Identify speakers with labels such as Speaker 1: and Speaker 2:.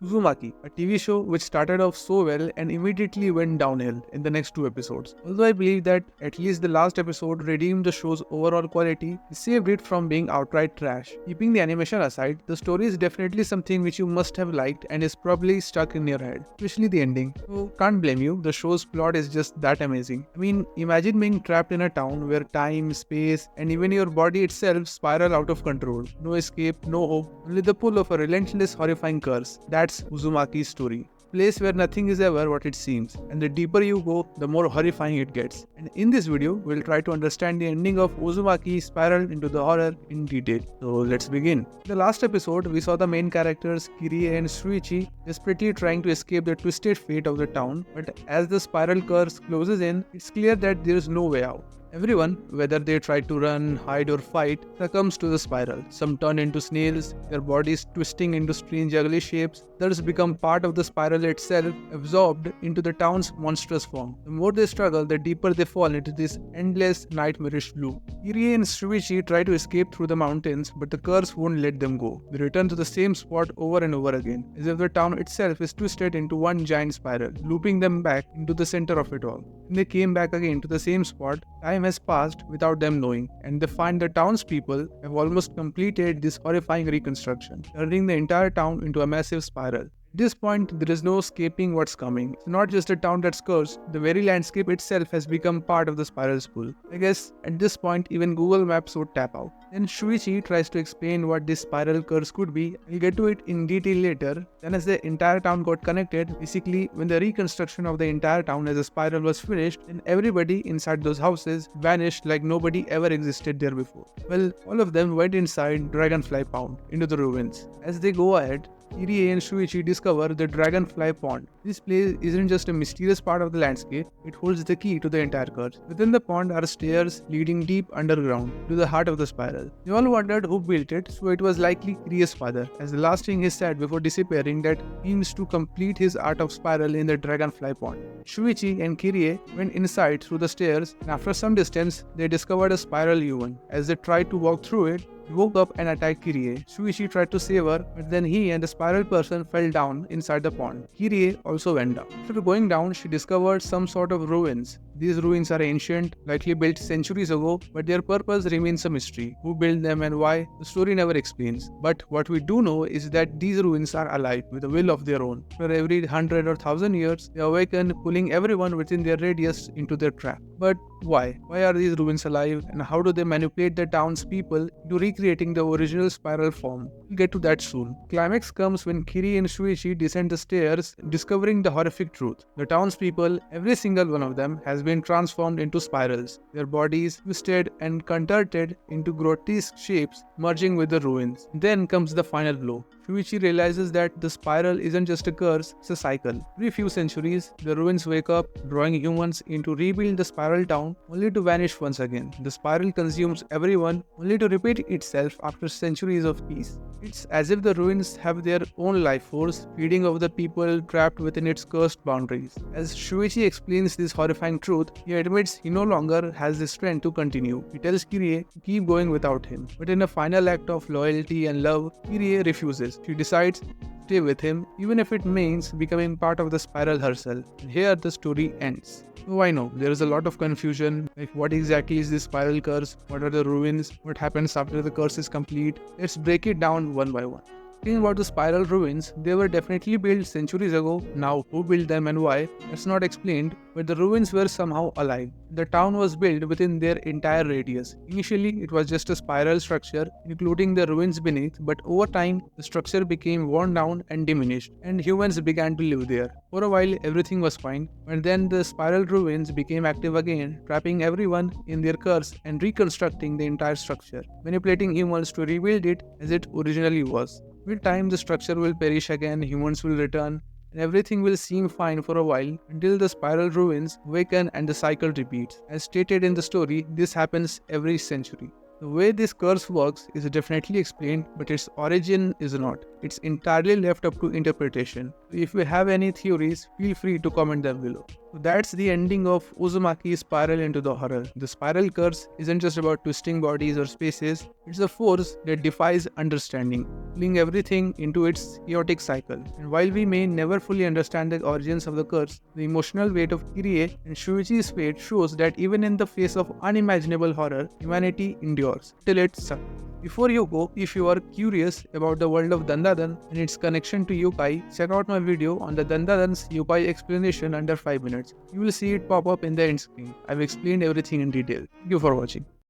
Speaker 1: Uzumaki, a TV show which started off so well and immediately went downhill in the next two episodes. Although I believe that at least the last episode redeemed the show's overall quality, it saved it from being outright trash. Keeping the animation aside, the story is definitely something which you must have liked and is probably stuck in your head, especially the ending. So can't blame you, the show's plot is just that amazing. I mean, imagine being trapped in a town where time, space, and even your body itself spiral out of control. No escape, no hope, only the pull of a relentless, horrifying curse. That's Uzumaki's story. Place where nothing is ever what it seems, and the deeper you go, the more horrifying it gets. And in this video, we'll try to understand the ending of Uzumaki spiral into the horror in detail. So let's begin. In the last episode, we saw the main characters Kirie and Shuichi desperately trying to escape the twisted fate of the town, but as the spiral curse closes in, it's clear that there is no way out. Everyone, whether they try to run, hide or fight, succumbs to the spiral. Some turn into snails, their bodies twisting into strange ugly shapes. Others become part of the spiral itself, absorbed into the town's monstrous form. The more they struggle, the deeper they fall into this endless, nightmarish loop. Kirie and Shuichi try to escape through the mountains, but the curse won't let them go. They return to the same spot over and over again, as if the town itself is twisted into one giant spiral, looping them back into the center of it all. When they came back again to the same spot, time has passed without them knowing, and they find the townspeople have almost completed this horrifying reconstruction, turning the entire town into a massive spiral. At this point, there is no escaping what's coming. It's not just a town that's cursed, the very landscape itself has become part of the spiral spool. I guess at this point, even Google Maps would tap out. Then Shuichi tries to explain what this spiral curse could be. We'll get to it in detail later. Then as the entire town got connected, basically when the reconstruction of the entire town as a spiral was finished, then everybody inside those houses vanished like nobody ever existed there before. Well, all of them went inside Dragonfly Pond, into the ruins. As they go ahead, Kirie and Shuichi discover the Dragonfly Pond. This place isn't just a mysterious part of the landscape, it holds the key to the entire curse. Within the pond are stairs leading deep underground to the heart of the spiral. They all wondered who built it, so it was likely Kirie's father, as the last thing he said before disappearing that he needs to complete his art of spiral in the Dragonfly Pond. Shuichi and Kirie went inside through the stairs, and after some distance, they discovered a spiral human. As they tried to walk through it, he woke up and attacked Kirie. Shuichi tried to save her, but then he and the spiral person fell down inside the pond. Kirie also went down. After going down, she discovered some sort of ruins. These ruins are ancient, likely built centuries ago, but their purpose remains a mystery. Who built them and why, the story never explains. But what we do know is that these ruins are alive with a will of their own. For every 100 or 1000 years, they awaken, pulling everyone within their radius into their trap. But why? Why are these ruins alive, and how do they manipulate the town's people into recreating the original spiral form? We'll get to that soon. Climax comes when Kirie and Shuichi descend the stairs, discovering the horrific truth. The townspeople, every single one of them, has been transformed into spirals, their bodies twisted and contorted into grotesque shapes, merging with the ruins. Then comes the final blow. Shuichi realizes that the spiral isn't just a curse, it's a cycle. Every few centuries, the ruins wake up, drawing humans in to rebuild the spiral town, only to vanish once again. The spiral consumes everyone, only to repeat itself after centuries of peace. It's as if the ruins have their own life force, feeding off the people trapped within its cursed boundaries. As Shuichi explains this horrifying truth, he admits he no longer has the strength to continue. He tells Kirie to keep going without him. But in a final act of loyalty and love, Kirie refuses. She decides to stay with him, even if it means becoming part of the spiral herself. And here the story ends. So I know, there is a lot of confusion, like what exactly is this spiral curse, what are the ruins, what happens after the curse is complete. Let's break it down one by one. Talking about the spiral ruins, they were definitely built centuries ago. Now, who built them and why, that's not explained, but the ruins were somehow alive. The town was built within their entire radius. Initially, it was just a spiral structure, including the ruins beneath, but over time, the structure became worn down and diminished, and humans began to live there. For a while, everything was fine, but then the spiral ruins became active again, trapping everyone in their curse and reconstructing the entire structure, manipulating humans to rebuild it as it originally was. With time, the structure will perish again, humans will return, and everything will seem fine for a while until the spiral ruins awaken and the cycle repeats. As stated in the story, this happens every century. The way this curse works is definitely explained, but its origin is not. It's entirely left up to interpretation. If you have any theories, feel free to comment them below. So that's the ending of Uzumaki's spiral into the horror. The spiral curse isn't just about twisting bodies or spaces, it's a force that defies understanding, pulling everything into its chaotic cycle. And while we may never fully understand the origins of the curse, the emotional weight of Kirie and Shuichi's fate shows that even in the face of unimaginable horror, humanity endures till it sucks. Before you go, if you are curious about the world of Dandadan and its connection to yokai, check out my video on the Dandadan's yokai explanation under 5 minutes. You will see it pop up in the end screen. I've explained everything in detail. Thank you for watching.